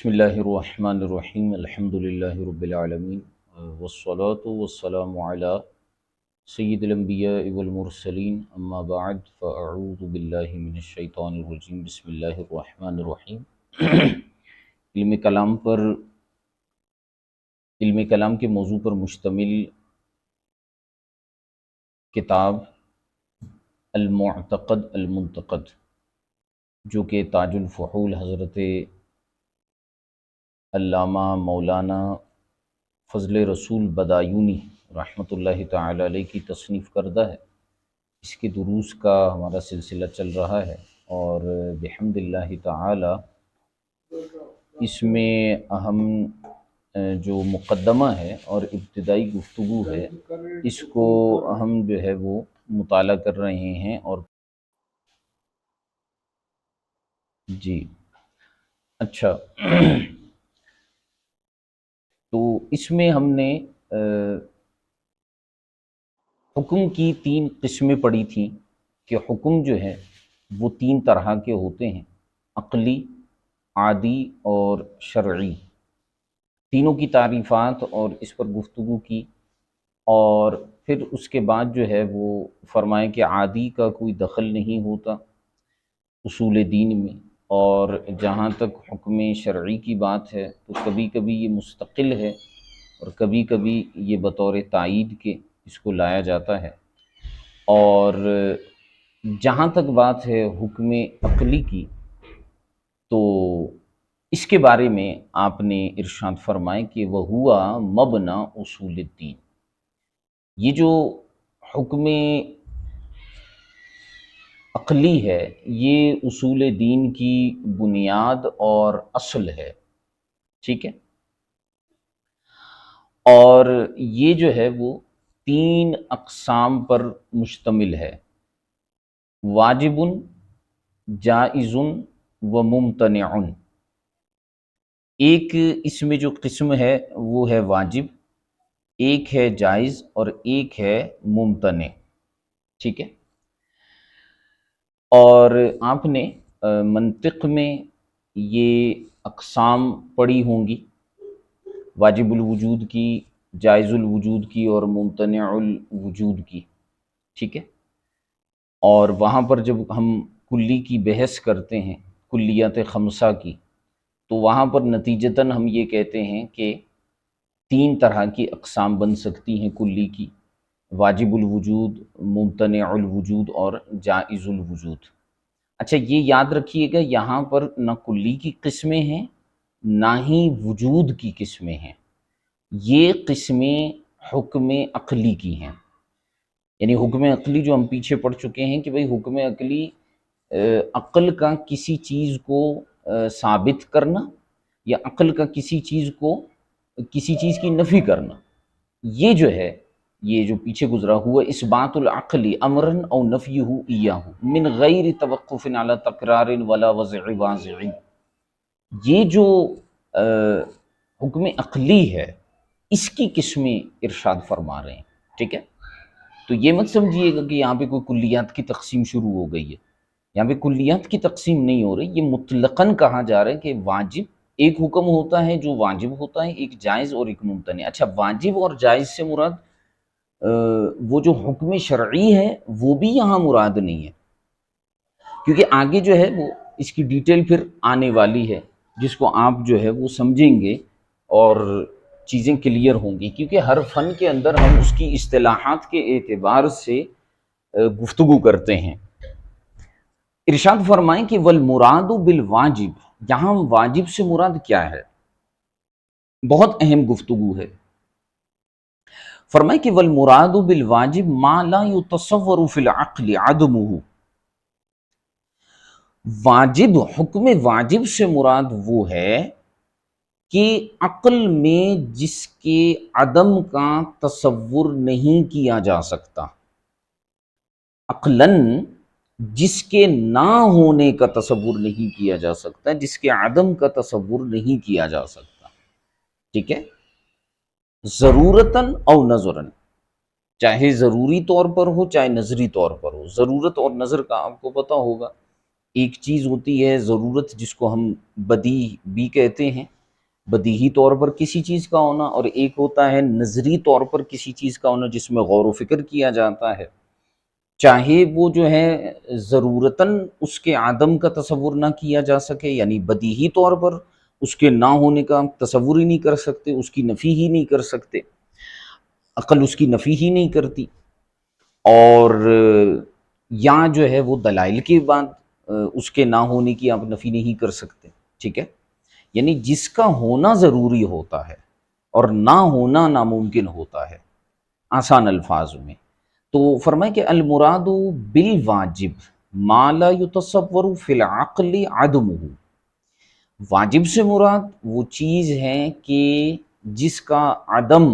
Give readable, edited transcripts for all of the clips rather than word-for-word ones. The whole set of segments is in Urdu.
بسم اللہ الرحمن الرحیم الحمد للہ رب العالمین والصلاة والسلام علی سید الانبیاء والمرسلین اما بعد فاعوذ باللہ من الشیطان الرجیم بسم اللہ الرحمن الرحیم علم کلام کے موضوع پر مشتمل کتاب المعتقد المنتقد جو کہ تاج الفحول حضرت علامہ مولانا فضل رسول بدایونی رحمۃ اللہ تعالی علیہ کی تصنیف کردہ ہے۔ اس کے دروس کا ہمارا سلسلہ چل رہا ہے اور بحمد اللہ تعالی اس میں اہم جو مقدمہ ہے اور ابتدائی گفتگو ہے اس کو ہم جو ہے وہ مطالعہ کر رہے ہیں۔ اور جی اچھا تو اس میں ہم نے حکم کی 3 قسمیں پڑھی تھیں کہ حکم جو ہے وہ 3 طرح کے ہوتے ہیں، عقلی، عادی اور شرعی۔ تینوں کی تعریفات اور اس پر گفتگو کی، اور پھر اس کے بعد جو ہے وہ فرمائے کہ عادی کا کوئی دخل نہیں ہوتا اصول دین میں، اور جہاں تک حکم شرعی کی بات ہے تو کبھی کبھی یہ مستقل ہے اور کبھی کبھی یہ بطور تائید کے اس کو لایا جاتا ہے۔ اور جہاں تک بات ہے حکم عقلی کی تو اس کے بارے میں آپ نے ارشاد فرمائے کہ وَهُوَ مَبْنَى اصول الدین۔ یہ جو حکم عقلی ہے یہ اصول دین کی بنیاد اور اصل ہے، ٹھیک ہے؟ اور یہ جو ہے وہ 3 اقسام پر مشتمل ہے، واجب، جائز و ممتنع۔ ایک اس میں جو قسم ہے وہ ہے واجب، ایک ہے جائز اور ایک ہے ممتنع، ٹھیک ہے؟ اور آپ نے منطق میں یہ اقسام پڑھی ہوں گی، واجب الوجود کی، جائز الوجود کی اور ممتنع الوجود کی، ٹھیک ہے؟ اور وہاں پر جب ہم کلی کی بحث کرتے ہیں، کلیات خمسہ کی، تو وہاں پر نتیجتاً ہم یہ کہتے ہیں کہ 3 طرح کی اقسام بن سکتی ہیں کلی کی، واجب الوجود، ممتنع الوجود اور جائز الوجود۔ اچھا یہ یاد رکھیے گا یہاں پر نہ کلی کی قسمیں ہیں نہ ہی وجود کی قسمیں ہیں، یہ قسمیں حکم عقلی کی ہیں۔ یعنی حکم عقلی جو ہم پیچھے پڑھ چکے ہیں کہ بھئی حکم عقلی عقل کا کسی چیز کو ثابت کرنا یا عقل کا کسی چیز کی نفی کرنا، یہ جو ہے یہ جو پیچھے گزرا ہوا اثبات العقل امرا او نفیہ ایاہ من غیر توقف علی تکرار ولا وضع واضع، یہ جو حکم عقلی ہے اس کی قسمیں ارشاد فرما رہے ہیں، ٹھیک ہے؟ تو یہ مت سمجھیے گا کہ یہاں پہ کوئی کلیات کی تقسیم شروع ہو گئی ہے، یہاں پہ کلیات کی تقسیم نہیں ہو رہی، یہ مطلقاً کہا جا رہا ہے کہ واجب ایک حکم ہوتا ہے جو واجب ہوتا ہے، ایک جائز اور ایک ممتنع۔ اچھا واجب اور جائز سے مراد وہ جو حکم شرعی ہے وہ بھی یہاں مراد نہیں ہے، کیونکہ آگے جو ہے وہ اس کی ڈیٹیل پھر آنے والی ہے جس کو آپ جو ہے وہ سمجھیں گے اور چیزیں کلیئر ہوں گی، کیونکہ ہر فن کے اندر ہم اس کی اصطلاحات کے اعتبار سے گفتگو کرتے ہیں۔ ارشاد فرمائیں کہ والمراد بالواجب، یہاں واجب سے مراد کیا ہے؟ بہت اہم گفتگو ہے۔ فرمائیں کہ والمراد بالواجب ما لا يتصور فی العقل عدمہ، واجب، حکم واجب سے مراد وہ ہے کہ عقل میں جس کے عدم کا تصور نہیں کیا جا سکتا، عقلاً جس کے نہ ہونے کا تصور نہیں کیا جا سکتا، جس کے عدم کا تصور نہیں کیا جا سکتا، ٹھیک ہے؟ ضرورتاً او نظراً، چاہے ضروری طور پر ہو چاہے نظری طور پر ہو۔ ضرورت اور نظر کا آپ کو پتہ ہوگا ایک چیز ہوتی ہے ضرورت، جس کو ہم بدیہی بھی کہتے ہیں، بدیہی طور پر کسی چیز کا ہونا، اور ایک ہوتا ہے نظری طور پر کسی چیز کا ہونا جس میں غور و فکر کیا جاتا ہے، چاہے وہ جو ہے ضرورتاً اس کے عدم کا تصور نہ کیا جا سکے، یعنی بدیہی طور پر اس کے نہ ہونے کا تصور ہی نہیں کر سکتے، اس کی نفی ہی نہیں کر سکتے، عقل اس کی نفی ہی نہیں کرتی، اور یا جو ہے وہ دلائل کے بعد اس کے نہ ہونے کی آپ نفی نہیں کر سکتے، ٹھیک ہے؟ یعنی جس کا ہونا ضروری ہوتا ہے اور نہ ہونا ناممکن ہوتا ہے، آسان الفاظ میں تو فرمائے کہ المراد بالواجب ما لا یتصور فی العقل عدمہ، واجب سے مراد وہ چیز ہے کہ جس کا عدم،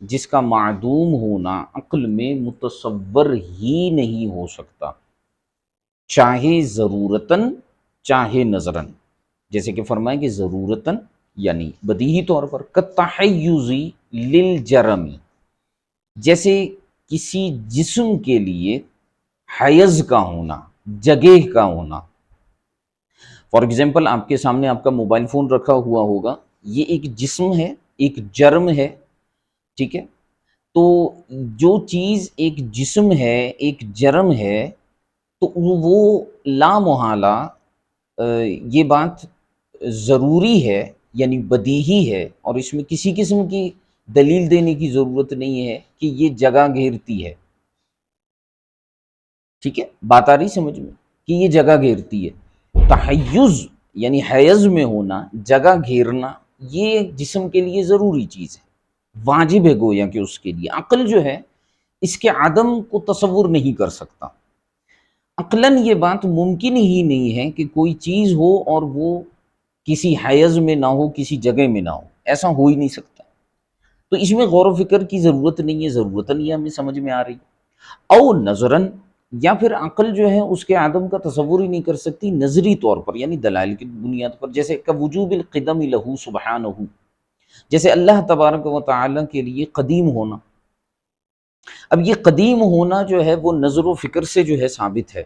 جس کا معدوم ہونا عقل میں متصور ہی نہیں ہو سکتا، چاہے ضرورتاً چاہے نظراً، جیسے کہ فرمائیں کہ ضرورتاً یعنی بدیہی طور پر، کالتحیز للجرم، جیسے کسی جسم کے لیے حیز کا ہونا، جگہ کا ہونا۔ فار ایگزامپل آپ کے سامنے آپ کا موبائل فون رکھا ہوا ہوگا، یہ ایک جسم ہے، ایک جرم ہے، ٹھیک ہے؟ تو جو چیز ایک جسم ہے، ایک جرم ہے، تو وہ لا محالہ یہ بات ضروری ہے، یعنی بدیہی ہے، اور اس میں کسی قسم کی دلیل دینے کی ضرورت نہیں ہے کہ یہ جگہ گھیرتی ہے، ٹھیک ہے؟ بات آ رہی سمجھ میں کہ یہ جگہ گھیرتی ہے؟ تحیز یعنی حیز میں ہونا، جگہ گھیرنا، یہ جسم کے لیے ضروری چیز ہے، واجب ہے گویا کہ اس کے لیے۔ عقل جو ہے اس کے عدم کو تصور نہیں کر سکتا، عقلاً یہ بات ممکن ہی نہیں ہے کہ کوئی چیز ہو اور وہ کسی حیز میں نہ ہو، کسی جگہ میں نہ ہو، ایسا ہو ہی نہیں سکتا۔ تو اس میں غور و فکر کی ضرورت نہیں ہے، ضرورتاً یہ ہمیں سمجھ میں آ رہی۔ او نظراً، یا پھر عقل جو ہے اس کے عدم کا تصور ہی نہیں کر سکتی نظری طور پر، یعنی دلائل کی بنیاد پر، جیسے کوجوب القدم لہ سبحانہ، جیسے اللہ تبارک و تعالیٰ کے لیے قدیم ہونا۔ اب یہ قدیم ہونا جو ہے وہ نظر و فکر سے جو ہے ثابت ہے،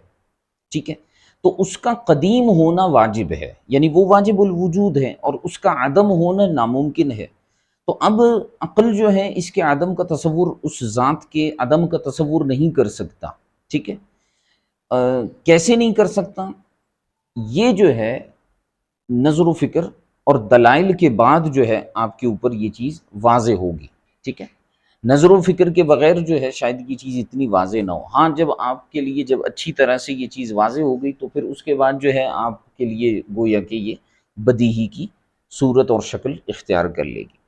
ٹھیک ہے؟ تو اس کا قدیم ہونا واجب ہے، یعنی وہ واجب الوجود ہے، اور اس کا عدم ہونا ناممکن ہے۔ تو اب عقل جو ہے اس کے عدم کا تصور، اس ذات کے عدم کا تصور نہیں کر سکتا، ٹھیک ہے؟ کیسے نہیں کر سکتا؟ یہ جو ہے نظر و فکر اور دلائل کے بعد جو ہے آپ کے اوپر یہ چیز واضح ہوگی، ٹھیک ہے؟ نظر و فکر کے بغیر جو ہے شاید یہ چیز اتنی واضح نہ ہو۔ ہاں، جب آپ کے لیے جب اچھی طرح سے یہ چیز واضح ہو گئی تو پھر اس کے بعد جو ہے آپ کے لیے گویا کہ یہ بدیہی کی صورت اور شکل اختیار کر لے گی۔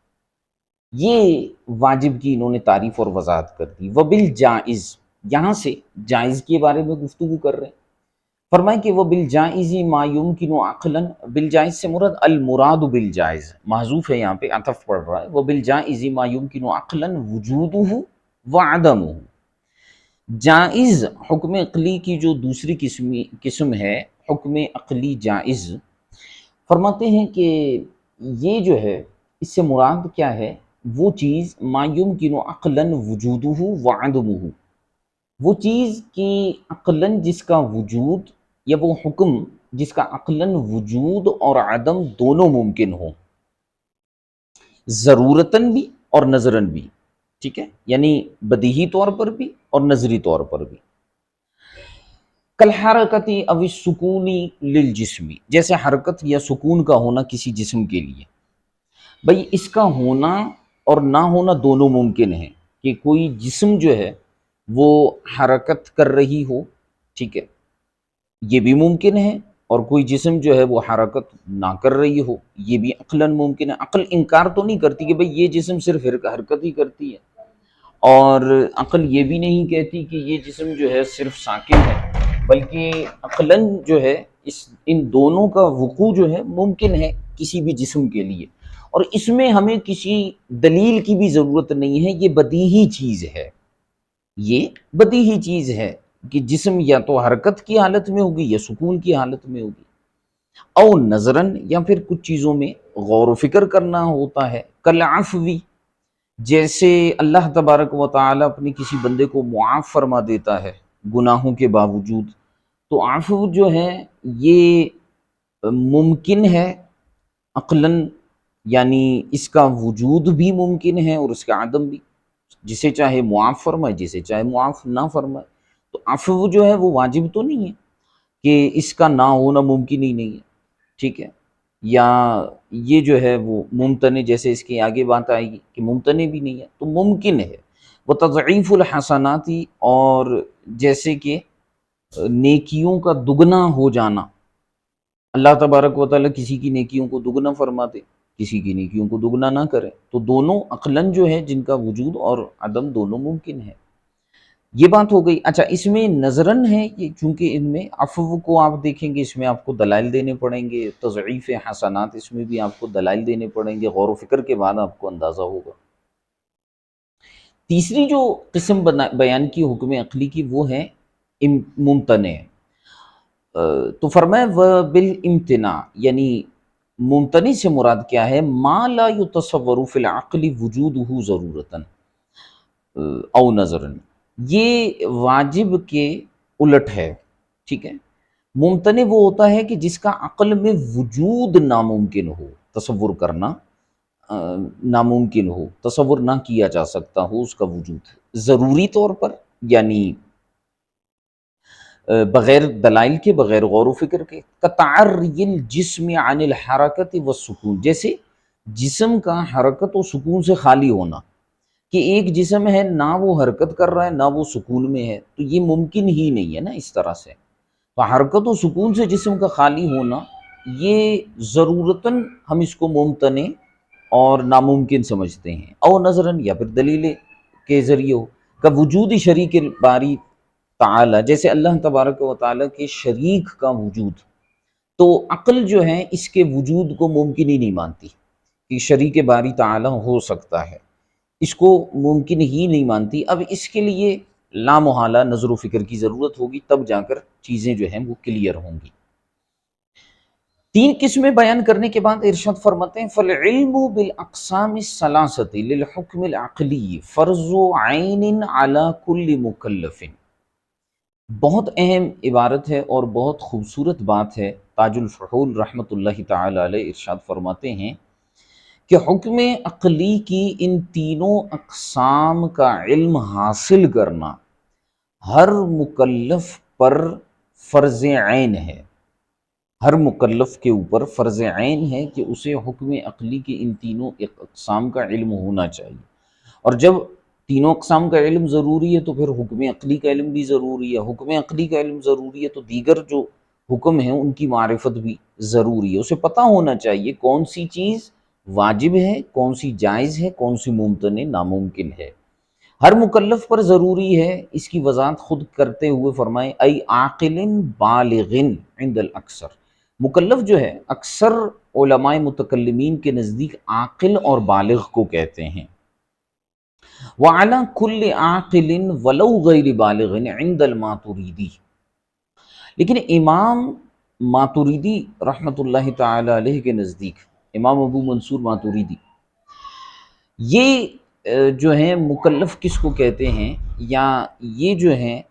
یہ واجب کی انہوں نے تعریف اور وضاحت کر دی۔ وبالجائز، یہاں سے جائز کے بارے میں گفتگو کر رہے ہیں۔ فرمائیں کہ وبالجائز ما یمکن عقلا، بالجائز سے مراد المراد بالجائز محذوف ہے، یہاں پہ عطف پڑ رہا ہے، وبالجائز ما یمکن عقلا وجودہ وعدمہ، جائز حکم عقلی کی جو دوسری قسم ہے، حکم عقلی جائز، فرماتے ہیں کہ یہ جو ہے اس سے مراد کیا ہے؟ وہ چیز ما یمکن عقلا وجودہ وعدمہ، وہ چیز کی عقلاً جس کا وجود، یا وہ حکم جس کا عقلاً وجود اور عدم دونوں ممکن ہو، ضرورتاً بھی اور نظراً بھی، ٹھیک ہے؟ یعنی بدیہی طور پر بھی اور نظری طور پر بھی۔ کالحرکتی او السکونی للجسمی، جیسے حرکت یا سکون کا ہونا کسی جسم کے لیے، بھئی اس کا ہونا اور نہ ہونا دونوں ممکن ہیں، کہ کوئی جسم جو ہے وہ حرکت کر رہی ہو، ٹھیک ہے، یہ بھی ممکن ہے، اور کوئی جسم جو ہے وہ حرکت نہ کر رہی ہو، یہ بھی عقلاً ممکن ہے۔ عقل انکار تو نہیں کرتی کہ بھئی یہ جسم صرف حرکت ہی کرتی ہے، اور عقل یہ بھی نہیں کہتی کہ یہ جسم جو ہے صرف ساکن ہے، بلکہ عقلاً جو ہے ان دونوں کا وقوع جو ہے ممکن ہے کسی بھی جسم کے لیے، اور اس میں ہمیں کسی دلیل کی بھی ضرورت نہیں ہے، یہ بدیہی چیز ہے، یہ بدیہی چیز ہے کہ جسم یا تو حرکت کی حالت میں ہوگی یا سکون کی حالت میں ہوگی۔ او نظراً، یا پھر کچھ چیزوں میں غور و فکر کرنا ہوتا ہے، کالعفوی، جیسے اللہ تبارک و تعالیٰ اپنے کسی بندے کو معاف فرما دیتا ہے گناہوں کے باوجود، تو عفو جو ہے یہ ممکن ہے عقلاً، یعنی اس کا وجود بھی ممکن ہے اور اس کا عدم بھی، جسے چاہے معاف فرمائے جسے چاہے معاف نہ فرمائے۔ تو عفو جو ہے وہ واجب تو نہیں ہے کہ اس کا نہ ہونا ممکن ہی نہیں ہے، ٹھیک ہے، یا یہ جو ہے وہ ممتنع، جیسے اس کے آگے بات آئے گی کہ ممتنع بھی نہیں ہے، تو ممکن ہے۔ وہ تضعیف الحسناتی، اور جیسے کہ نیکیوں کا دگنا ہو جانا، اللہ تبارک و تعالیٰ کسی کی نیکیوں کو دگنا فرما دے، کسی کی نیکیوں کو دگنا نہ کرے، تو دونوں عقلاً جو ہے جن کا وجود اور عدم دونوں ممکن ہے۔ یہ بات ہو گئی۔ اچھا، اس میں نظراً ہے کہ چونکہ ان میں عفو کو آپ دیکھیں گے، اس میں آپ کو دلائل دینے پڑیں گے، تضعیف حسنات اس میں بھی آپ کو دلائل دینے پڑیں گے، غور و فکر کے بعد آپ کو اندازہ ہوگا۔ تیسری جو قسم بیان کی حکم عقلی کی، وہ ہے ممتنع۔ تو فرمائے بالامتناع، یعنی ممتنع سے مراد کیا ہے؟ ما لا یتصور فی العقل وجودہ ضرورتاً او نظراً، یہ واجب کے الٹ ہے، ٹھیک ہے۔ ممتنع وہ ہوتا ہے کہ جس کا عقل میں وجود ناممکن ہو، تصور کرنا ناممکن ہو، تصور نہ کیا جا سکتا ہو اس کا وجود ضروری طور پر، یعنی بغیر دلائل کے، بغیر غور و فکر کے، کتعری الجسم عن الحرکت والسکون، جیسے جسم کا حرکت و سکون سے خالی ہونا، کہ ایک جسم ہے نہ وہ حرکت کر رہا ہے نہ وہ سکون میں ہے، تو یہ ممکن ہی نہیں ہے نا اس طرح سے۔ تو حرکت و سکون سے جسم کا خالی ہونا، یہ ضرورتاً ہم اس کو ممتنع اور ناممکن سمجھتے ہیں، او نظراً، یا پھر دلیل کے ذریعے ہو، کہ وجود شریک باری تعالی، جیسے اللہ تبارک و تعالیٰ کے شریک کا وجود، تو عقل جو ہے اس کے وجود کو ممکن ہی نہیں مانتی کہ شریک باری تعالیٰ ہو سکتا ہے، اس کو ممکن ہی نہیں مانتی۔ اب اس کے لیے لامحالہ نظر و فکر کی ضرورت ہوگی، تب جا کر چیزیں جو ہیں وہ کلیئر ہوں گی۔ تین قسمیں بیان کرنے کے بعد ارشاد فرماتے ہیں فالعلم بالاقسام الثلاثۃ للحکم العقلی فرض عین علی کل مکلف۔ بہت اہم عبارت ہے اور بہت خوبصورت بات ہے۔ تاج الفحول رحمۃ اللہ تعالی علیہ ارشاد فرماتے ہیں کہ حکم عقلی کی ان تینوں اقسام کا علم حاصل کرنا ہر مکلف پر فرض عین ہے، ہر مکلف کے اوپر فرض عین ہے کہ اسے حکم عقلی کے ان تینوں اقسام کا علم ہونا چاہیے۔ اور جب تینوں اقسام کا علم ضروری ہے تو پھر حکم عقلی کا علم بھی ضروری ہے، حکم عقلی کا علم ضروری ہے تو دیگر جو حکم ہیں ان کی معرفت بھی ضروری ہے۔ اسے پتہ ہونا چاہیے کون سی چیز واجب ہے، کون سی جائز ہے، کون سی ممتنع ناممکن ہے۔ ہر مکلف پر ضروری ہے، اس کی وضاحت خود کرتے ہوئے فرمائے ای عاقل بالغ عند الاکثر، مکلف جو ہے اکثر علماء متکلمین کے نزدیک عاقل اور بالغ کو کہتے ہیں۔ وعلی کل عاقل ولو غیر بالغ عند الماتریدی، لیکن امام ماتریدی رحمۃ اللہ تعالی علیہ کے نزدیک، امام ابو منصور ماتریدی، یہ جو ہیں مکلف کس کو کہتے ہیں، یا یہ جو ہیں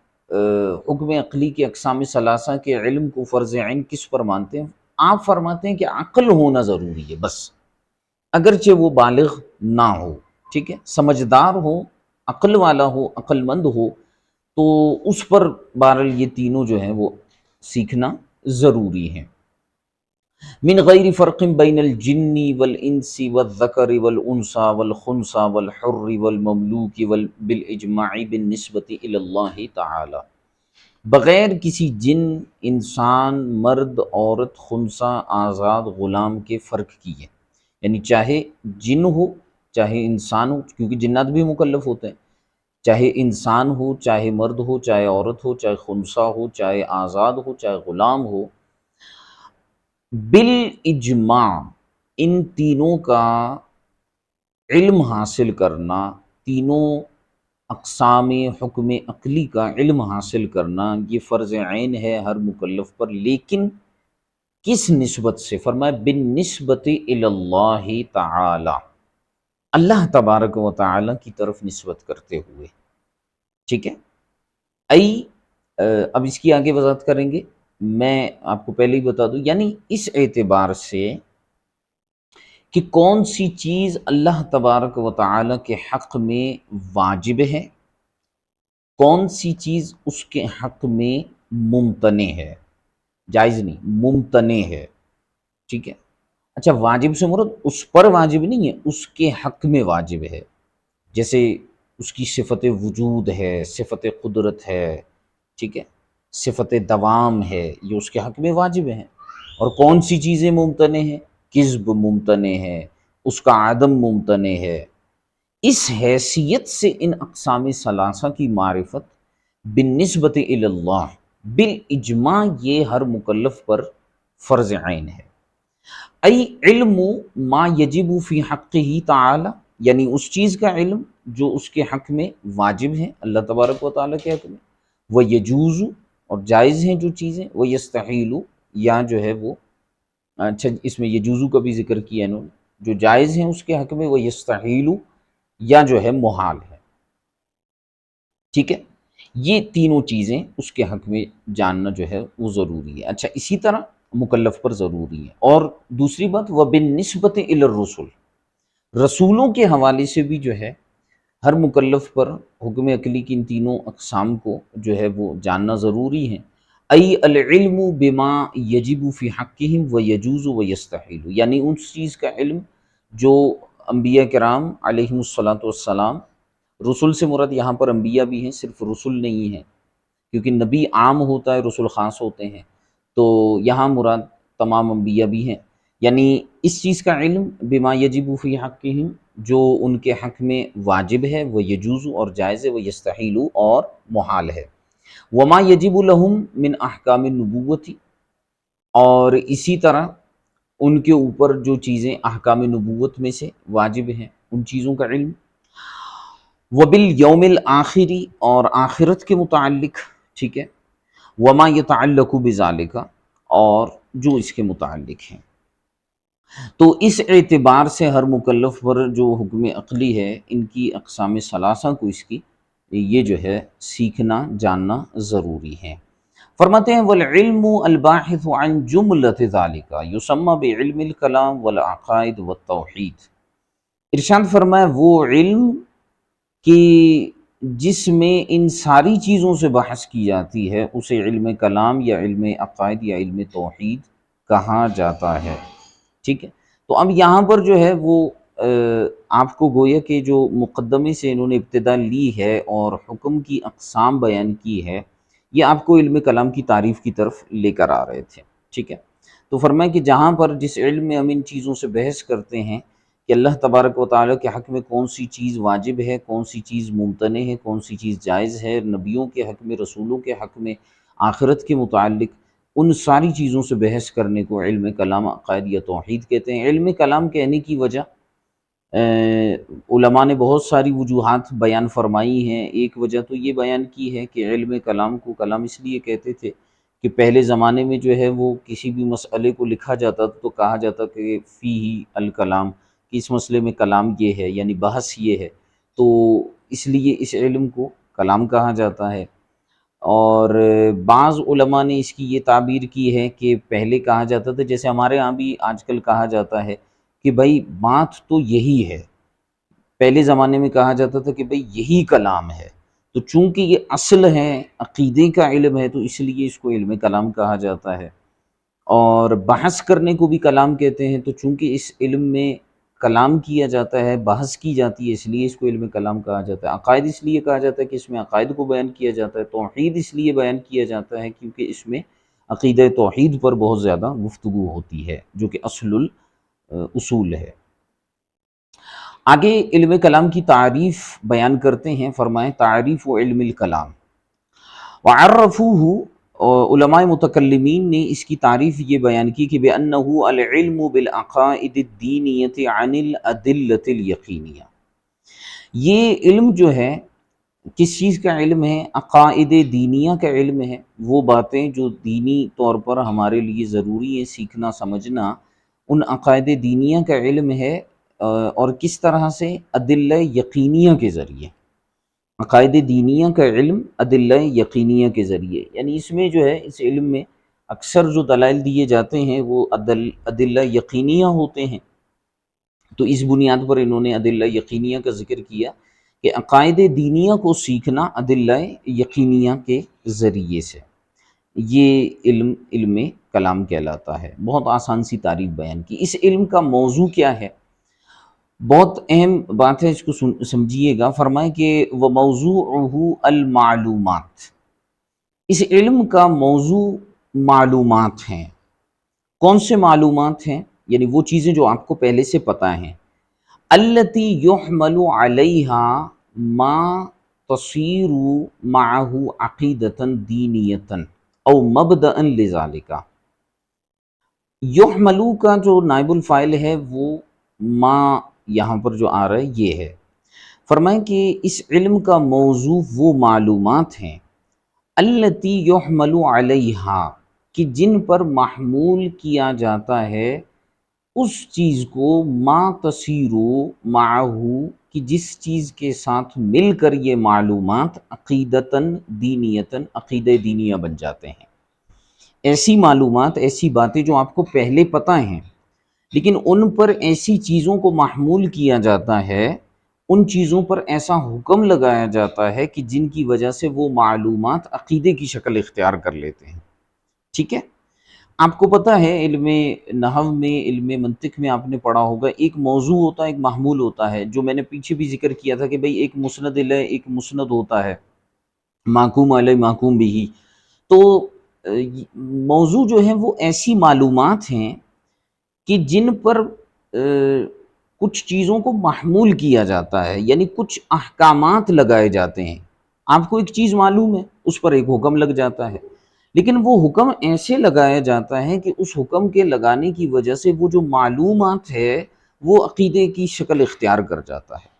حکم عقلی کے اقسام ثلاثہ کے علم کو فرض عین کس پر مانتے ہیں؟ آپ فرماتے ہیں کہ عقل ہونا ضروری ہے بس، اگرچہ وہ بالغ نہ ہو، ٹھیک ہے، سمجھدار ہو، عقل والا ہو، عقل مند ہو، تو اس پر بہرحال یہ تینوں جو ہیں وہ سیکھنا ضروری ہیں۔ من غیر فرق بین الجن والانس والذکر والانثى والخنثى والحر والمملوک بالاجماع بالنسبۃ الی اللہ تعالی، بغیر کسی جن، انسان، مرد، عورت، خنثی، آزاد، غلام کے فرق کیے، یعنی چاہے جن ہو چاہے انسان ہو، کیونکہ جنات بھی مکلف ہوتے ہیں، چاہے انسان ہو، چاہے مرد ہو، چاہے عورت ہو، چاہے خنثی ہو، چاہے آزاد ہو، چاہے غلام ہو، بالاجماع، ان تینوں کا علم حاصل کرنا، تینوں اقسام حکم عقلی کا علم حاصل کرنا یہ فرض عین ہے ہر مکلف پر، لیکن کس نسبت سے؟ فرمایا بالنسبت الی اللہ تعالی، اللہ تبارک و تعالی کی طرف نسبت کرتے ہوئے، ٹھیک ہے، ای اب اس کی آگے وضاحت کریں گے، میں آپ کو پہلے ہی بتا دوں، یعنی اس اعتبار سے کہ کون سی چیز اللہ تبارک و تعالی کے حق میں واجب ہے، کون سی چیز اس کے حق میں ممتنع ہے، جائز نہیں ممتنع ہے، ٹھیک ہے۔ اچھا، واجب سے مراد اس پر واجب نہیں ہے، اس کے حق میں واجب ہے، جیسے اس کی صفت وجود ہے، صفت قدرت ہے، ٹھیک ہے، صفت دوام ہے، یہ اس کے حق میں واجب ہیں۔ اور کون سی چیزیں ممتنع ہیں؟ کذب ممتنع ہے، اس کا عدم ممتنع ہے۔ اس حیثیت سے ان اقسام ثلاثہ کی معرفت بالنسبت الی اللہ بالاجماع یہ ہر مکلف پر فرض عین ہے۔ ای علم ما یجب فی حقہ تعالی، یعنی اس چیز کا علم جو اس کے حق میں واجب ہے، اللہ تبارک و تعالیٰ کے حق میں، وہ یجوز اور جائز ہیں جو چیزیں، وہ یستحیل یا جو ہے وہ، اچھا اس میں یجوزو کا بھی ذکر کیا انہوں نے، جو جائز ہیں اس کے حق میں، وہ یستحیل یا جو ہے محال ہے، ٹھیک ہے۔ یہ تینوں چیزیں اس کے حق میں جاننا جو ہے وہ ضروری ہے۔ اچھا، اسی طرح مکلف پر ضروری ہے۔ اور دوسری بات، وَبِالنِّسْبَةِ إِلَى الرُّسُلِ، رسولوں کے حوالے سے بھی جو ہے ہر مکلف پر حکم عقلی کی ان تینوں اقسام کو جو ہے وہ جاننا ضروری ہے۔ ای العلم بما یجب فی حقہم ویجوز ویستحیل، یعنی اس چیز کا علم جو انبیاء کرام علیہم الصلاۃ والسلام، رسول سے مراد یہاں پر انبیاء بھی ہیں، صرف رسول نہیں ہیں، کیونکہ نبی عام ہوتا ہے، رسول خاص ہوتے ہیں، تو یہاں مراد تمام انبیاء بھی ہیں۔ یعنی اس چیز کا علم بما یجب فی حقہم، جو ان کے حق میں واجب ہے، وہ یجوز اور جائز ہے، وہ یستحیل اور محال ہے۔ وما یجب لہم من احکام النبوت، اور اسی طرح ان کے اوپر جو چیزیں احکام نبوت میں سے واجب ہیں ان چیزوں کا علم، وبالیوم الآخری، اور آخرت کے متعلق، ٹھیک ہے، وما یتعلق بذالک، اور جو اس کے متعلق ہیں۔ تو اس اعتبار سے ہر مکلف پر جو حکم عقلی ہے، ان کی اقسام ثلاثہ کو اس کی یہ جو ہے سیکھنا جاننا ضروری ہے۔ فرماتے ہیں والعلم الباحث عن جملۃ ذالک یسمى بعلم الکلام والعقائد والتوحید، ارشاد فرمایا وہ علم کہ جس میں ان ساری چیزوں سے بحث کی جاتی ہے، اسے علم کلام یا علم عقائد یا علم توحید کہا جاتا ہے، ٹھیک ہے۔ تو اب یہاں پر جو ہے وہ آپ کو گویا کہ جو مقدمے سے انہوں نے ابتدا لی ہے اور حکم کی اقسام بیان کی ہے، یہ آپ کو علم کلام کی تعریف کی طرف لے کر آ رہے تھے، ٹھیک ہے۔ تو فرمایا کہ جہاں پر جس علم میں ہم ان چیزوں سے بحث کرتے ہیں کہ اللہ تبارک و تعالیٰ کے حق میں کون سی چیز واجب ہے، کون سی چیز ممتنع ہے، کون سی چیز جائز ہے، نبیوں کے حق میں، رسولوں کے حق میں، آخرت کے متعلق، ان ساری چیزوں سے بحث کرنے کو علم کلام عقائد یا توحید کہتے ہیں۔ علم کلام کہنے کی وجہ علماء نے بہت ساری وجوہات بیان فرمائی ہیں۔ ایک وجہ تو یہ بیان کی ہے کہ علم کلام کو کلام اس لیے کہتے تھے کہ پہلے زمانے میں جو ہے وہ کسی بھی مسئلے کو لکھا جاتا تو کہا جاتا کہ فیہ الکلام، کہ اس مسئلے میں کلام یہ ہے، یعنی بحث یہ ہے، تو اس لیے اس علم کو کلام کہا جاتا ہے۔ اور بعض علماء نے اس کی یہ تعبیر کی ہے کہ پہلے کہا جاتا تھا، جیسے ہمارے ہاں بھی آج کل کہا جاتا ہے کہ بھائی بات تو یہی ہے، پہلے زمانے میں کہا جاتا تھا کہ بھائی یہی کلام ہے، تو چونکہ یہ اصل ہے، عقیدے کا علم ہے، تو اس لیے اس کو علم کلام کہا جاتا ہے۔ اور بحث کرنے کو بھی کلام کہتے ہیں، تو چونکہ اس علم میں کلام کیا جاتا ہے، بحث کی جاتی ہے، اس لیے اس کو علم کلام کہا جاتا ہے۔ عقائد اس لیے کہا جاتا ہے کہ اس میں عقائد کو بیان کیا جاتا ہے۔ توحید اس لیے بیان کیا جاتا ہے کیونکہ اس میں عقیدہ توحید پر بہت زیادہ گفتگو ہوتی ہے، جو کہ اصل الاصول ہے۔ آگے علم کلام کی تعریف بیان کرتے ہیں، فرمائیں تعریف و علم الکلام وعرفوہ، علماء متکلمین نے اس کی تعریف یہ بیان کی کہ بِأَنَّهُ الْعِلْمُ بِالْعَقَائِدِ الدِّینِیَّةِ عَنِ الْأَدِلَّةِ الْیَقِینِیَّہ، یہ علم جو ہے کس چیز کا علم ہے؟ عقائد دینیہ کا علم ہے، وہ باتیں جو دینی طور پر ہمارے لیے ضروری ہے سیکھنا سمجھنا، ان عقائد دینیہ کا علم ہے۔ اور کس طرح سے؟ ادلہ یقینیہ کے ذریعے، عقائد دینیہ کا علم ادلہ یقینیہ کے ذریعے، یعنی اس میں جو ہے اس علم میں اکثر جو دلائل دیے جاتے ہیں وہ ادلہ یقینیہ ہوتے ہیں۔ تو اس بنیاد پر انہوں نے ادلہ یقینیہ کا ذکر کیا کہ عقائد دینیہ کو سیکھنا ادلہ یقینیہ کے ذریعے سے، یہ علم کلام کہلاتا ہے۔ بہت آسان سی تعریف بیان کی۔ اس علم کا موضوع کیا ہے؟ بہت اہم بات ہے، اس کو سمجھیے گا۔ فرمائیں کہ وَمَوْضُوعُهُ الْمَعْلُومَات، اس علم کا موضوع معلومات ہیں۔ کون سے معلومات ہیں؟ یعنی وہ چیزیں جو آپ کو پہلے سے پتہ ہیں۔ التی یحمل علیہا ما تصیر معه عقیدتا دینیتا او مبدأ لذالک۔ یحملو کا جو نائب الفاعل ہے وہ ما یہاں پر جو آ رہا ہے یہ ہے۔ فرمائیں کہ اس علم کا موضوع وہ معلومات ہیں التی یحمل علیہا، کہ جن پر محمول کیا جاتا ہے اس چیز کو، ما تصیرو معہو، کہ جس چیز کے ساتھ مل کر یہ معلومات عقیدتاً دینیتاً عقیدہ دینیہ بن جاتے ہیں۔ ایسی معلومات، ایسی باتیں جو آپ کو پہلے پتہ ہیں لیکن ان پر ایسی چیزوں کو محمول کیا جاتا ہے، ان چیزوں پر ایسا حکم لگایا جاتا ہے کہ جن کی وجہ سے وہ معلومات عقیدے کی شکل اختیار کر لیتے ہیں۔ ٹھیک ہے؟ آپ کو پتہ ہے علم نحو میں، علم منطق میں آپ نے پڑھا ہوگا، ایک موضوع ہوتا ہے، ایک محمول ہوتا ہے، جو میں نے پیچھے بھی ذکر کیا تھا کہ بھئی ایک مسند الیہ، ایک مسند ہوتا ہے، محکوم علیہ، محکوم بھی۔ تو موضوع جو ہے وہ ایسی معلومات ہیں کہ جن پر کچھ چیزوں کو محمول کیا جاتا ہے، یعنی کچھ احکامات لگائے جاتے ہیں۔ آپ کو ایک چیز معلوم ہے، اس پر ایک حکم لگ جاتا ہے، لیکن وہ حکم ایسے لگایا جاتا ہے کہ اس حکم کے لگانے کی وجہ سے وہ جو معلومات ہے وہ عقیدے کی شکل اختیار کر جاتا ہے۔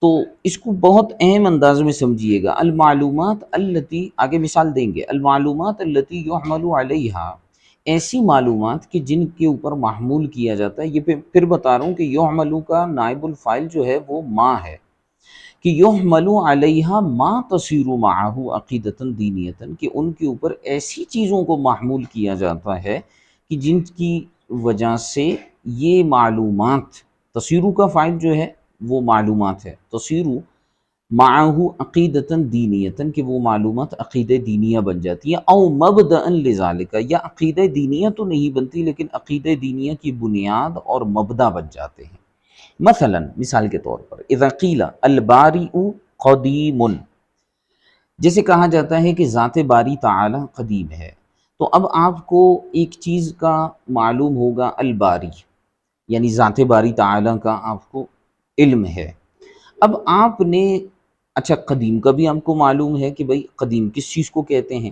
تو اس کو بہت اہم انداز میں سمجھیے گا۔ المعلومات التی، آگے مثال دیں گے، المعلومات التی یحمل علیہا، ایسی معلومات کہ جن کے اوپر محمول کیا جاتا ہے۔ یہ پھر بتا رہا ہوں کہ یحملو کا نائب الفاعل جو ہے وہ ما ہے، کہ یحمل علیہا ما تصیر معہ عقیدتا دینیتا، کہ ان کے اوپر ایسی چیزوں کو محمول کیا جاتا ہے کہ جن کی وجہ سے یہ معلومات، تصیرو کا فاعل جو ہے وہ معلومات ہے، تصیرو معہ عقیدتا دینیتا، کہ وہ معلومات عقیدہ دینیہ بن جاتی ہے، او مبدأ لذالک، یا عقیدہ دینیہ تو نہیں بنتی لیکن عقیدہ دینیہ کی بنیاد اور مبدأ بن جاتے ہیں۔ مثلا مثال کے طور پر اذا قیل البارئ قدیم، جیسے کہا جاتا ہے کہ ذات باری تعالی قدیم ہے، تو اب آپ کو ایک چیز کا معلوم ہوگا الباری، یعنی ذات باری تعالی کا آپ کو علم ہے۔ اب آپ نے، اچھا قدیم کا بھی آپ کو معلوم ہے کہ بھئی قدیم کس چیز کو کہتے ہیں؟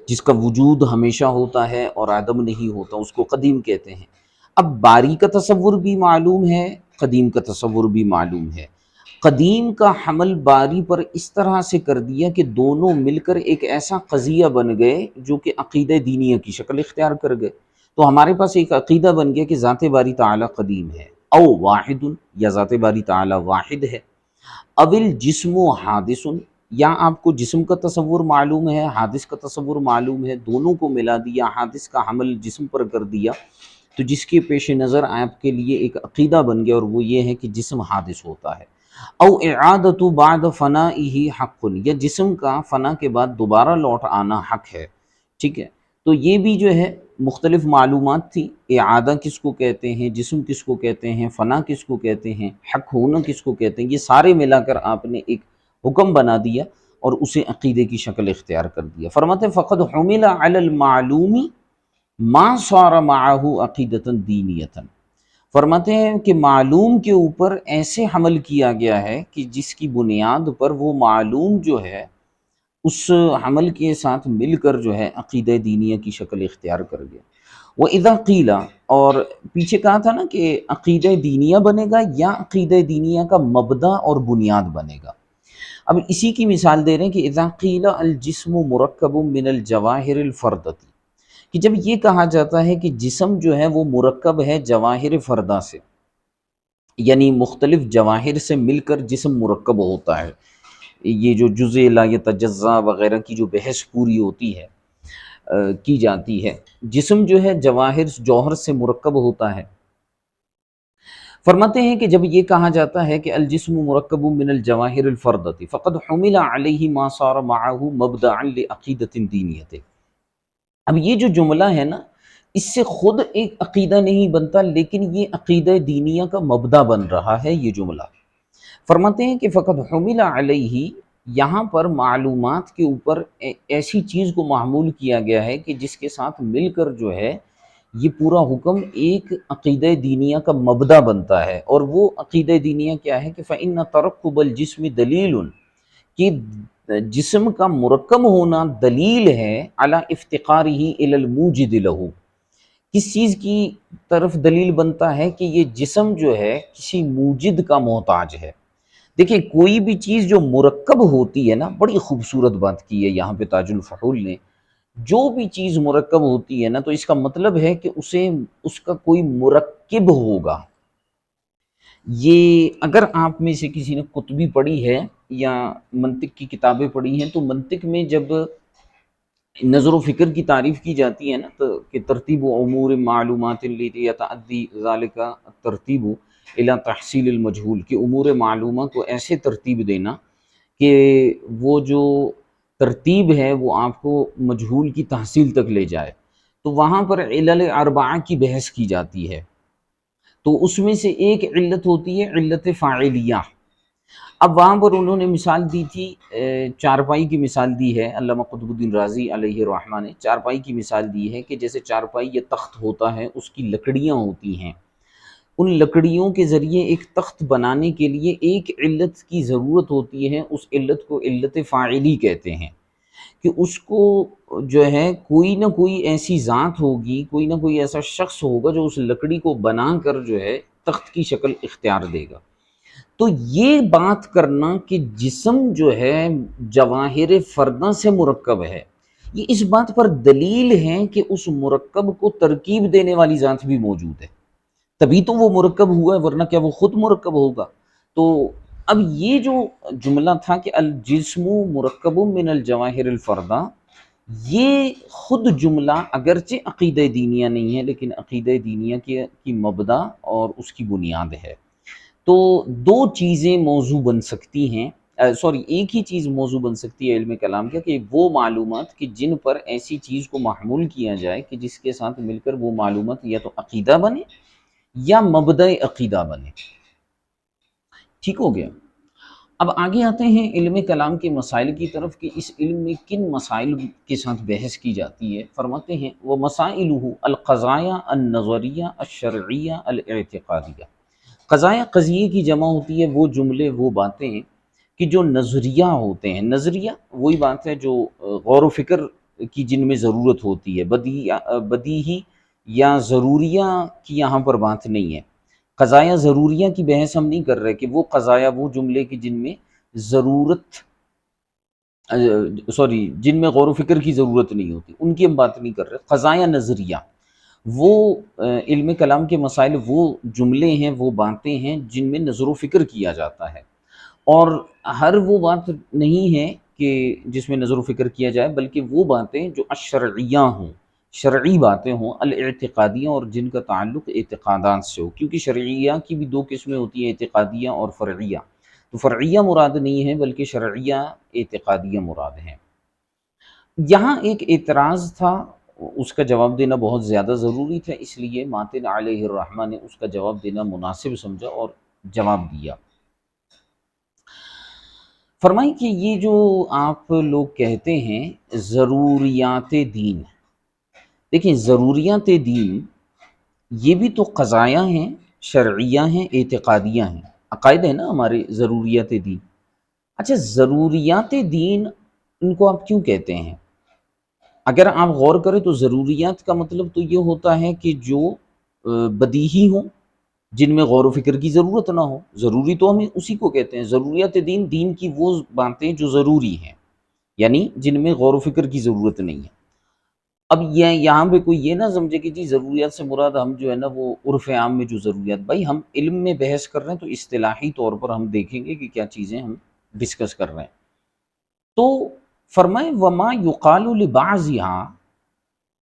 جس کا وجود ہمیشہ ہوتا ہے اور عدم نہیں ہوتا، اس کو قدیم کہتے ہیں۔ اب باری کا تصور بھی معلوم ہے، قدیم کا تصور بھی معلوم ہے۔ قدیم کا حمل باری پر اس طرح سے کر دیا کہ دونوں مل کر ایک ایسا قضیہ بن گئے جو کہ عقیدہ دینیہ کی شکل اختیار کر گئے۔ تو ہمارے پاس ایک عقیدہ بن گیا کہ ذات باری تعالی قدیم ہے، او واحد، یا ذات باری تعالی واحد ہے، اول جسم و حادث، یا آپ کو جسم کا تصور معلوم ہے، حادث کا تصور معلوم ہے، دونوں کو ملا دیا، حادث کا حمل جسم پر کر دیا، تو جس کے پیش نظر آپ کے لیے ایک عقیدہ بن گیا، اور وہ یہ ہے کہ جسم حادث ہوتا ہے۔ او اعادت بعد فنائہ حق، یا جسم کا فنا کے بعد دوبارہ لوٹ آنا حق ہے۔ ٹھیک ہے؟ تو یہ بھی جو ہے مختلف معلومات تھی، اعادہ کس کو کہتے ہیں، جسم کس کو کہتے ہیں، فنا کس کو کہتے ہیں، حق ہونا کس کو کہتے ہیں، یہ سارے ملا کر آپ نے ایک حکم بنا دیا اور اسے عقیدے کی شکل اختیار کر دیا۔ فرماتے ہیں فقد حمل علی المعلوم ما صار معه عقیدتا دینیتا، فرماتے ہیں کہ معلوم کے اوپر ایسے حمل کیا گیا ہے کہ جس کی بنیاد پر وہ معلوم جو ہے اس حمل کے ساتھ مل کر جو ہے عقیدہ دینیہ کی شکل اختیار کر گیا۔ وَإِذَا قِيلَ، اور پیچھے کہا تھا نا کہ عقیدہ دینیہ بنے گا یا عقیدہ دینیہ کا مبدأ اور بنیاد بنے گا۔ اب اسی کی مثال دے رہے ہیں کہ اذا قیل الجسم مرکب من الجواہر الفردۃ، کہ جب یہ کہا جاتا ہے کہ جسم جو ہے وہ مرکب ہے جواہر فردہ سے، یعنی مختلف جواہر سے مل کر جسم مرکب ہوتا ہے، یہ جو جزء لا یتجزا وغیرہ کی جو بحث پوری ہوتی ہے کی جاتی ہے، جسم جو ہے جوہر سے مرکب ہوتا ہے۔ فرماتے ہیں کہ جب یہ کہا جاتا ہے کہ الجسم مرکب من الجواہر الفردۃ فقد حمل علیہ ما صار معه مبدعا لعقیدۃ دینیۃ۔ اب یہ جو جملہ ہے نا، اس سے خود ایک عقیدہ نہیں بنتا، لیکن یہ عقیدہ دینیہ کا مبدأ بن رہا ہے یہ جملہ۔ فرماتے ہیں کہ فقد حمل علیہ، یہاں پر معلومات کے اوپر ایسی چیز کو معمول کیا گیا ہے کہ جس کے ساتھ مل کر جو ہے یہ پورا حکم ایک عقیدہ دینیہ کا مبدأ بنتا ہے۔ اور وہ عقیدہ دینیہ کیا ہے کہ فإن ترکب الجسم دلیل، کہ جسم کا مرکب ہونا دلیل ہے علی افتقارہ الی الموجد لہ، کس چیز کی طرف دلیل بنتا ہے کہ یہ جسم جو ہے کسی موجد کا محتاج ہے۔ دیکھیں کوئی بھی چیز جو مرکب ہوتی ہے نا، بڑی خوبصورت بات کی ہے یہاں پہ تاج الفحول نے، جو بھی چیز مرکب ہوتی ہے نا تو اس کا مطلب ہے کہ اس کا کوئی مرکب ہوگا۔ یہ اگر آپ میں سے کسی نے قطبی پڑھی ہے یا منطق کی کتابیں پڑھی ہیں، تو منطق میں جب نظر و فکر کی تعریف کی جاتی ہے نا، تو کہ ترتیب امور معلومات لیتعدی ذالک ترتیب الی تحصیل المجہول، کہ امور معلومہ کو ایسے ترتیب دینا کہ وہ جو ترتیب ہے وہ آپ کو مجہول کی تحصیل تک لے جائے۔ تو وہاں پر علل اربعہ کی بحث کی جاتی ہے، تو اس میں سے ایک علت ہوتی ہے علت فاعلیہ۔ اب وہاں پر انہوں نے مثال دی تھی، چارپائی کی مثال دی ہے علامہ قطب الدین رازی علیہ الرحمہ نے، چارپائی کی مثال دی ہے کہ جیسے چارپائی یہ تخت ہوتا ہے، اس کی لکڑیاں ہوتی ہیں، ان لکڑیوں کے ذریعے ایک تخت بنانے کے لیے ایک علت کی ضرورت ہوتی ہے، اس علت کو علت فاعلی کہتے ہیں، کہ اس کو جو ہے کوئی نہ کوئی ایسی ذات ہوگی، کوئی نہ کوئی ایسا شخص ہوگا جو اس لکڑی کو بنا کر جو ہے تخت کی شکل اختیار دے گا۔ تو یہ بات کرنا کہ جسم جو ہے جواہر فردہ سے مرکب ہے، یہ اس بات پر دلیل ہے کہ اس مرکب کو ترکیب دینے والی ذات بھی موجود ہے، تبھی تو وہ مرکب ہوا ہے، ورنہ کیا وہ خود مرکب ہوگا؟ تو اب یہ جو جملہ تھا کہ الجسم مرکب من الجواہر الفردہ، یہ خود جملہ اگرچہ عقیدہ دینیہ نہیں ہے، لیکن عقیدہ دینیہ کی مبدا اور اس کی بنیاد ہے۔ تو دو چیزیں موضوع بن سکتی ہیں، ایک ہی چیز موضوع بن سکتی ہے علم کلام کا، کہ وہ معلومات کہ جن پر ایسی چیز کو محمول کیا جائے کہ جس کے ساتھ مل کر وہ معلومات یا تو عقیدہ بنے یا مبدأ عقیدہ بنے۔ ٹھیک ہو گیا؟ اب آگے آتے ہیں علم کلام کے مسائل کی طرف کہ اس علم میں کن مسائل کے ساتھ بحث کی جاتی ہے۔ فرماتے ہیں وہ مسائلہ القضایا النظریہ الشرعیہ الاعتقادیہ۔ قضایا قضیے کی جمع ہوتی ہے وہ جملے، وہ باتیں کہ جو نظریہ ہوتے ہیں۔ نظریہ وہی بات ہے جو غور و فکر کی جن میں ضرورت ہوتی ہے، بدیہی یا ضروریہ کی یہاں پر بات نہیں ہے۔ قضایا ضروریہ کی بحث ہم نہیں کر رہے کہ وہ قضایا وہ جملے کی جن میں جن میں غور و فکر کی ضرورت نہیں ہوتی، ان کی ہم بات نہیں کر رہے۔ قضایا نظریہ وہ علم کلام کے مسائل، وہ جملے ہیں، وہ باتیں ہیں جن میں نظر و فکر کیا جاتا ہے، اور ہر وہ بات نہیں ہے کہ جس میں نظر و فکر کیا جائے، بلکہ وہ باتیں جو الشرعیہ ہوں، شرعی باتیں ہوں، الاعتقادیہ، اور جن کا تعلق اعتقادات سے ہو، کیونکہ شرعیہ کی بھی دو قسمیں ہوتی ہیں، اعتقادیہ اور فرعیہ۔ تو فرعیہ مراد نہیں ہے بلکہ شرعیہ اعتقادیہ مراد ہے۔ یہاں ایک اعتراض تھا، اس کا جواب دینا بہت زیادہ ضروری تھا، اس لیے ماتن علیہ الرحمہ نے اس کا جواب دینا مناسب سمجھا اور جواب دیا۔ فرمائیں کہ یہ جو آپ لوگ کہتے ہیں ضروریات دین، دیکھیں ضروریات دین یہ بھی تو قضایا ہیں، شرعیہ ہیں، اعتقادیہ ہیں، عقائد ہیں نا ہمارے ضروریات دین۔ اچھا ضروریات دین ان کو آپ کیوں کہتے ہیں؟ اگر آپ غور کریں تو ضروریات کا مطلب تو یہ ہوتا ہے کہ جو بدیہی ہوں، جن میں غور و فکر کی ضرورت نہ ہو، ضروری تو ہمیں اسی کو کہتے ہیں۔ ضروریات دین، دین کی وہ باتیں جو ضروری ہیں، یعنی جن میں غور و فکر کی ضرورت نہیں ہے۔ اب یہاں پہ کوئی یہ نہ سمجھے کہ جی ضروریات سے مراد ہم جو ہے نا وہ عرف عام میں جو ضروریات، بھائی ہم علم میں بحث کر رہے ہیں تو اصطلاحی طور پر ہم دیکھیں گے کہ کیا چیزیں ہم ڈسکس کر رہے ہیں۔ تو فرمائے وما یقال لبعضها،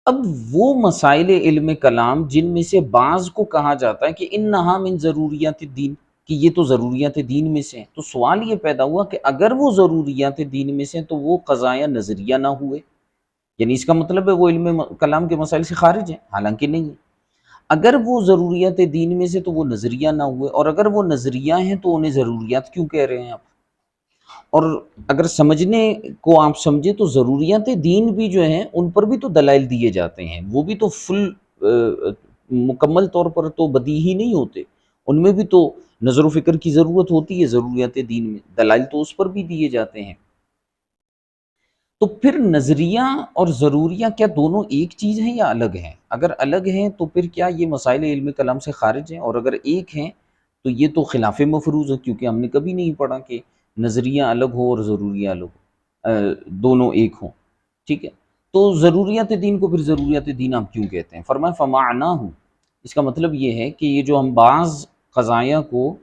اب وہ مسائل علم کلام جن میں سے بعض کو کہا جاتا ہے کہ انہا من ضروریات الدین، کہ یہ تو ضروریات دین میں سے ہیں، تو سوال یہ پیدا ہوا کہ اگر وہ ضروریات دین میں سے ہیں تو وہ قضایا نظریہ نہ ہوئے، یعنی اس کا مطلب ہے وہ علم کلام کے مسائل سے خارج ہیں، حالانکہ نہیں ہے۔ اگر وہ ضروریات دین میں سے تو وہ نظریہ نہ ہوئے، اور اگر وہ نظریہ ہیں تو انہیں ضروریات کیوں کہہ رہے ہیں آپ؟ اور اگر سمجھنے کو آپ سمجھے تو ضروریات دین بھی جو ہیں ان پر بھی تو دلائل دیے جاتے ہیں، وہ بھی تو مکمل طور پر تو بدیہی نہیں ہوتے، ان میں بھی تو نظر و فکر کی ضرورت ہوتی ہے، ضروریات دین میں دلائل تو اس پر بھی دیے جاتے ہیں۔ تو پھر نظریہ اور ضروریہ کیا دونوں ایک چیز ہیں یا الگ ہیں؟ اگر الگ ہیں تو پھر کیا یہ مسائل علم کلام سے خارج ہیں؟ اور اگر ایک ہیں تو یہ تو خلاف مفروض ہے، کیونکہ ہم نے کبھی نہیں پڑھا کہ نظریہ الگ ہو اور ضروریہ الگ ہو، دونوں ایک ہوں، ٹھیک ہے؟ تو ضروریات دین کو پھر ضروریات دین آپ کیوں کہتے ہیں؟ فرمایا فمعناہ، اس کا مطلب یہ ہے کہ یہ جو ہم بعض قضایا کو،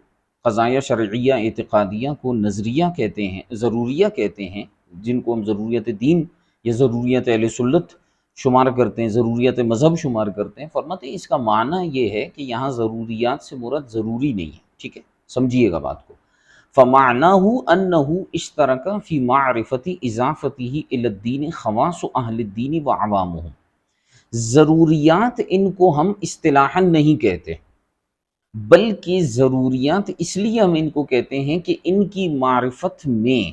قضایا شرعیہ اعتقادیہ کو نظریہ کہتے ہیں، ضروریہ کہتے ہیں، جن کو ہم ضروریات دین یا ضروریات اہل سنت شمار کرتے ہیں، ضروریات مذہب شمار کرتے ہیں، فرماتے ہیں اس کا معنی یہ ہے کہ یہاں ضروریات سے مراد ضروری نہیں ہے، ٹھیک ہے؟ سمجھیے گا بات کو۔ فَمَعْنَاهُ أَنَّهُ اشْتَرَكَ فِي مَعْرِفَةِ إِضَافَتِهِ إِلَى الدِّينِ خَوَاصُ أَهْلِ الدِّينِ وَعَوَامُهُمْ، ضروریات ان کو ہم اصطلاحاً نہیں کہتے، بلکہ ضروریات اس لیے ہم ان کو کہتے ہیں کہ ان کی معرفت میں،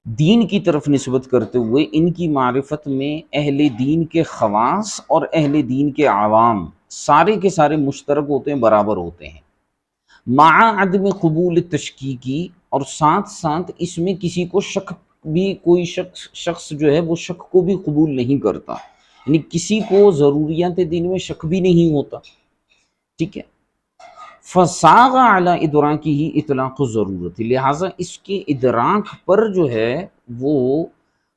دین کی طرف نسبت کرتے ہوئے ان کی معرفت میں اہل دین کے خواص اور اہل دین کے عوام سارے کے سارے مشترک ہوتے ہیں، برابر ہوتے ہیں، مع عدم قبول تشکیکی، اور ساتھ ساتھ اس میں کسی کو شک بھی، کوئی شخص جو ہے وہ شک کو بھی قبول نہیں کرتا، یعنی کسی کو ضروریات دین میں شک بھی نہیں ہوتا، ٹھیک ہے؟ فساغ علی ادراکی ہی اطلاق ضرورت، لہٰذا اس کے ادراک پر جو ہے وہ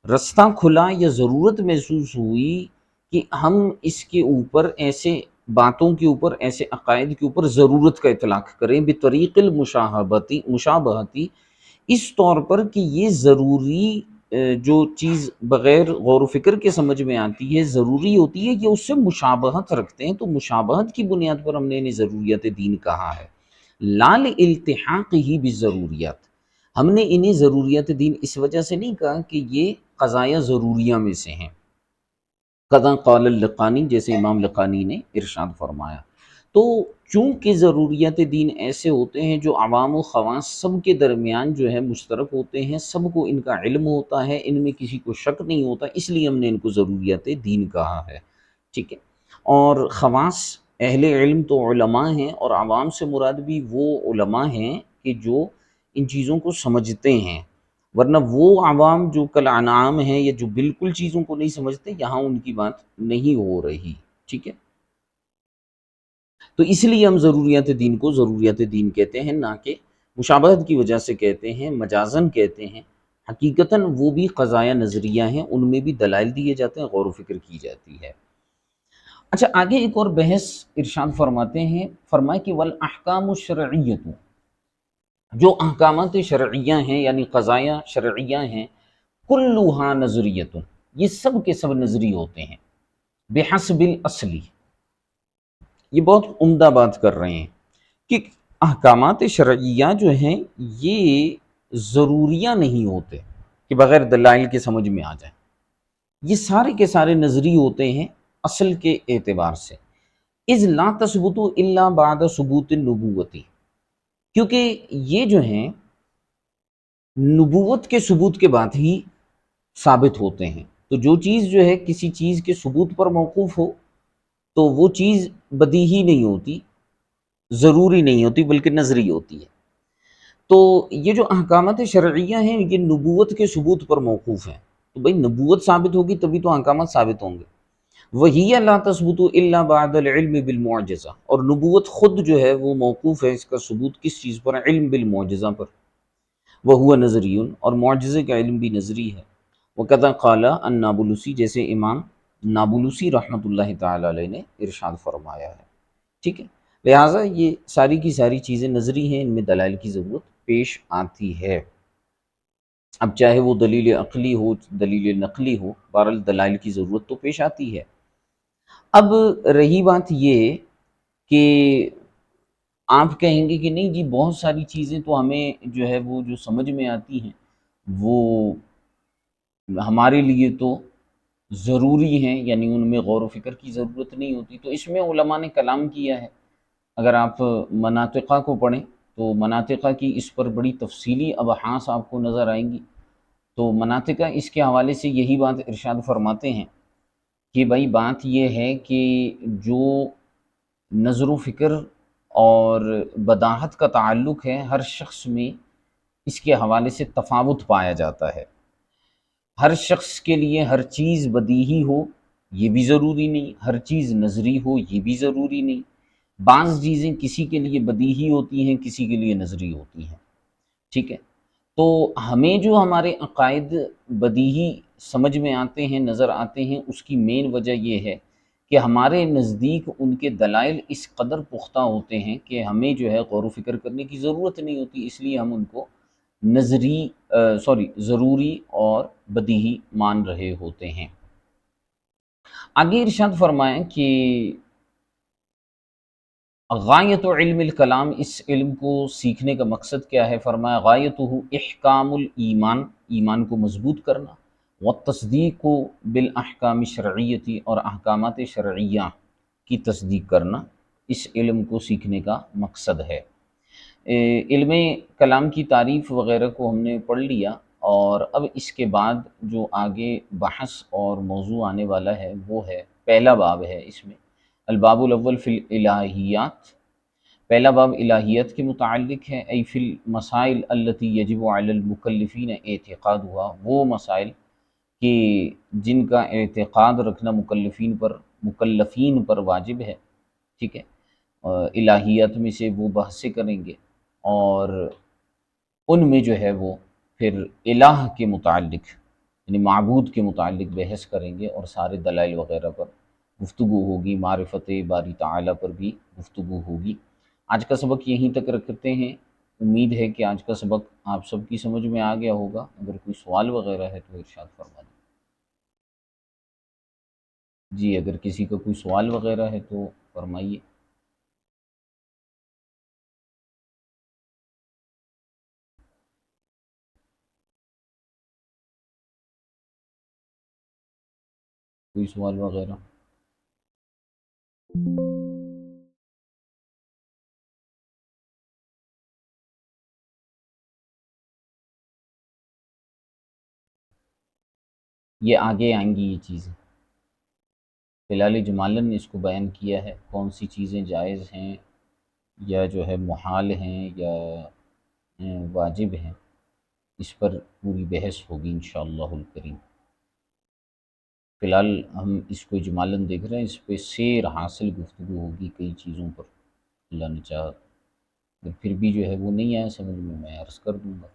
رستہ کھلا یا ضرورت محسوس ہوئی کہ ہم اس کے اوپر ایسے باتوں کے اوپر، ایسے عقائد کے اوپر ضرورت کا اطلاق کریں بطریق مشابہتی، اس طور پر کہ یہ ضروری جو چیز بغیر غور و فکر کے سمجھ میں آتی ہے، ضروری ہوتی ہے کہ اس سے مشابہت رکھتے ہیں، تو مشابہت کی بنیاد پر ہم نے انہیں ضروریات دین کہا ہے، لال التحاق ہی بالضروریات، ہم نے انہیں ضروریات دین اس وجہ سے نہیں کہا کہ یہ قضایا ضروریہ میں سے ہیں، قضا قال اللقانی، جیسے امام لقانی نے ارشاد فرمایا۔ تو چونکہ ضروریات دین ایسے ہوتے ہیں جو عوام و خواص سب کے درمیان جو ہے مشترک ہوتے ہیں، سب کو ان کا علم ہوتا ہے، ان میں کسی کو شک نہیں ہوتا، اس لیے ہم نے ان کو ضروریات دین کہا ہے، ٹھیک ہے؟ اور خواص اہل علم تو علماء ہیں، اور عوام سے مراد بھی وہ علماء ہیں کہ جو ان چیزوں کو سمجھتے ہیں، ورنہ وہ عوام جو کل انعام ہیں یا جو بالکل چیزوں کو نہیں سمجھتے، یہاں ان کی بات نہیں ہو رہی، ٹھیک ہے؟ تو اس لیے ہم ضروریات دین کو ضروریات دین کہتے ہیں، نہ کہ مشابہت کی وجہ سے کہتے ہیں، مجازن کہتے ہیں، حقیقتاً وہ بھی قضایا نظریہ ہیں، ان میں بھی دلائل دیے جاتے ہیں، غور و فکر کی جاتی ہے۔ اچھا، آگے ایک اور بحث ارشاد فرماتے ہیں، فرمائے کہ والاحکام الشرعیۃ، جو احکامات شرعیہ ہیں یعنی قضایا شرعیہ ہیں، کلھا نظریۃ، یہ سب کے سب نظری ہوتے ہیں، بحسب الاصلی، یہ بہت عمدہ بات کر رہے ہیں کہ احکامات شرعیہ جو ہیں یہ ضروریہ نہیں ہوتے کہ بغیر دلائل کے سمجھ میں آ جائیں، یہ سارے کے سارے نظری ہوتے ہیں اصل کے اعتبار سے، اذ لا تثبت الا بعد ثبوت النبوتی، کیونکہ یہ جو ہیں نبوت کے ثبوت کے بعد ہی ثابت ہوتے ہیں، تو جو چیز جو ہے کسی چیز کے ثبوت پر موقوف ہو تو وہ چیز بدیہی نہیں ہوتی، ضروری نہیں ہوتی، بلکہ نظری ہوتی ہے۔ تو یہ جو احکامات شرعیہ ہیں یہ نبوت کے ثبوت پر موقوف ہیں، تو بھئی نبوت ثابت ہوگی تبھی تو احکامات ثابت ہوں گے۔ وَهِيَ لَا تَثْبُتُ إِلَّا بَعْدَ الْعِلْمِ بِالْمُعْجِزَةِ، اور نبوت خود جو ہے وہ موقوف ہے، اس کا ثبوت کس چیز پر؟ علم بالمعجزہ پر، وَهُوَ نَظْرِيٌّ، اور معجزے کا علم بھی نظری ہے۔ وَكَذَا قَالَ النابلسی، جیسے امام نابلسی رحمۃ اللہ تعالی علیہ نے ارشاد فرمایا ہے، ٹھیک ہے؟ لہٰذا یہ ساری کی ساری چیزیں نظری ہیں، ان میں دلائل کی ضرورت پیش آتی ہے۔ اب چاہے وہ دلیل عقلی ہو، دلیل نقلی ہو، بہرحال دلائل کی ضرورت تو پیش آتی ہے۔ اب رہی بات یہ کہ آپ کہیں گے کہ نہیں جی بہت ساری چیزیں تو ہمیں جو ہے وہ جو سمجھ میں آتی ہیں وہ ہمارے لیے تو ضروری ہیں، یعنی ان میں غور و فکر کی ضرورت نہیں ہوتی۔ تو اس میں علماء نے کلام کیا ہے۔ اگر آپ مناطقہ کو پڑھیں تو مناطقہ کی اس پر بڑی تفصیلی ابحاث آپ کو نظر آئیں گی۔ تو مناطقہ اس کے حوالے سے یہی بات ارشاد فرماتے ہیں کہ بھائی بات یہ ہے کہ جو نظر و فکر اور بداہت کا تعلق ہے ہر شخص میں، اس کے حوالے سے تفاوت پایا جاتا ہے۔ ہر شخص کے لیے ہر چیز بدیہی ہو یہ بھی ضروری نہیں، ہر چیز نظری ہو یہ بھی ضروری نہیں۔ بعض چیزیں کسی کے لیے بدیہی ہوتی ہیں، کسی کے لیے نظری ہوتی ہیں، ٹھیک ہے؟ تو ہمیں جو ہمارے عقائد بدیہی سمجھ میں آتے ہیں، نظر آتے ہیں، اس کی مین وجہ یہ ہے کہ ہمارے نزدیک ان کے دلائل اس قدر پختہ ہوتے ہیں کہ ہمیں جو ہے غور و فکر کرنے کی ضرورت نہیں ہوتی، اس لیے ہم ان کو نظری ضروری اور بدیہی مان رہے ہوتے ہیں۔ آگے ارشاد فرمائیں کہ غایت علم الکلام، اس علم کو سیکھنے کا مقصد کیا ہے؟ فرمایا غایتہ احکام الایمان، ایمان کو مضبوط کرنا، والتصدیق بالاحکام الشرعیتی، اور احکامات شرعیہ کی تصدیق کرنا اس علم کو سیکھنے کا مقصد ہے۔ علم کلام کی تعریف وغیرہ کو ہم نے پڑھ لیا، اور اب اس کے بعد جو آگے بحث اور موضوع آنے والا ہے وہ ہے پہلا باب ہے اس میں، الباب الاول فی الالہیات۔ پہلا باب الہیت کے متعلق ہے، ای فی المسائل التی یجب علی المکلفین اعتقادها، وہ مسائل کہ جن کا اعتقاد رکھنا مکلفین پر واجب ہے، ٹھیک ہے؟ الہیات میں سے وہ بحثیں کریں گے، اور ان میں جو ہے وہ پھر الہ کے متعلق یعنی معبود کے متعلق بحث کریں گے، اور سارے دلائل وغیرہ پر گفتگو ہوگی، معرفت باری تعالیٰ پر بھی گفتگو ہوگی۔ آج کا سبق یہیں تک رکھتے ہیں۔ امید ہے کہ آج کا سبق آپ سب کی سمجھ میں آ گیا ہوگا۔ اگر کوئی سوال وغیرہ ہے تو ارشاد فرما دیں۔ جی اگر کسی کا کوئی سوال وغیرہ ہے تو فرمائیے۔ کوئی سوال وغیرہ؟ یہ آگے آئیں گی یہ چیزیں، فی الحال اجمالاً اس کو بیان کیا ہے، کون سی چیزیں جائز ہیں یا جو ہے محال ہیں یا واجب ہیں، اس پر پوری بحث ہوگی انشاءاللہ الکریم۔ فی الحال ہم اس کو اجمالاً دیکھ رہے ہیں، اس پہ سیر حاصل گفتگو ہوگی کئی چیزوں پر، اللہ نے چاہا۔ اگر پھر بھی جو ہے وہ نہیں آیا سمجھ میں عرض کر دوں گا۔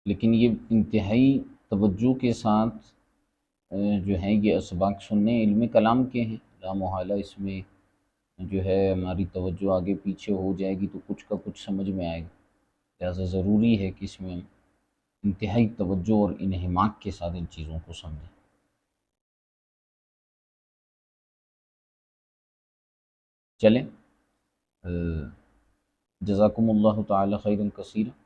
لیکن یہ انتہائی توجہ کے ساتھ جو ہیں یہ اسباق سننے علم کلام کے ہیں، لا محالہ اس میں جو ہے ہماری توجہ آگے پیچھے ہو جائے گی تو کچھ کا کچھ سمجھ میں آئے گا، لہٰذا ضروری ہے کہ اس میں ہم انتہائی توجہ اور انہماک کے ساتھ ان چیزوں کو سمجھیں۔ چلیں، جزاکم اللہ تعالی خیرا کثیرا۔